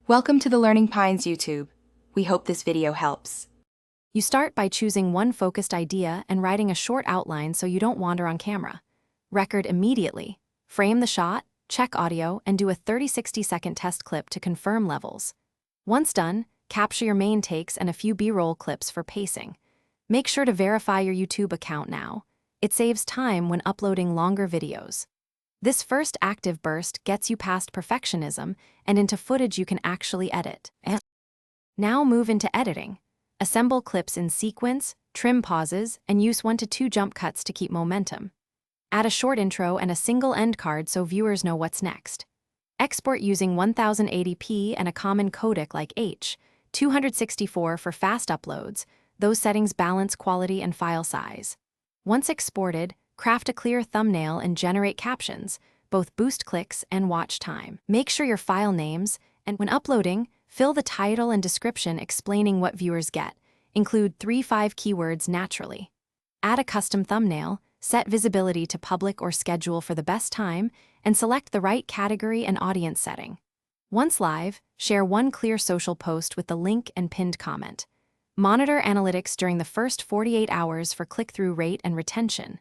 Welcome to the Learning Pines YouTube. We hope this video helps. You start by choosing one focused idea and writing a short outline so you don't wander on camera. Record immediately. Frame the shot, check audio, and do a 30-60 second test clip to confirm levels. Once done, capture your main takes and a few B-roll clips for pacing. Make sure to verify your YouTube account now. It saves time when uploading longer videos. This first active burst gets you past perfectionism and into footage you can actually edit. Now move into editing. Assemble clips in sequence, trim pauses, and use 1 to 2 jump cuts to keep momentum. Add a short intro and a single end card so viewers know what's next. Export using 1080p and a common codec like H.264 for fast uploads. Those settings balance quality and file size. Once exported, craft a clear thumbnail and generate captions, both boost clicks and watch time. Make sure your file names, and when uploading, fill the title and description explaining what viewers get. Include 3-5 keywords naturally. Add a custom thumbnail, set visibility to public or schedule for the best time, and select the right category and audience setting. Once live, share one clear social post with the link and pinned comment. Monitor analytics during the first 48 hours for click-through rate and retention.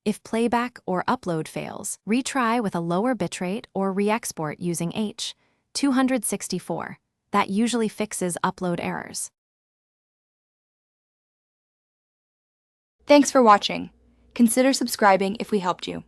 If playback or upload fails, retry with a lower bitrate or re-export using H.264. That usually fixes upload errors. Thanks for watching. Consider subscribing if we helped you.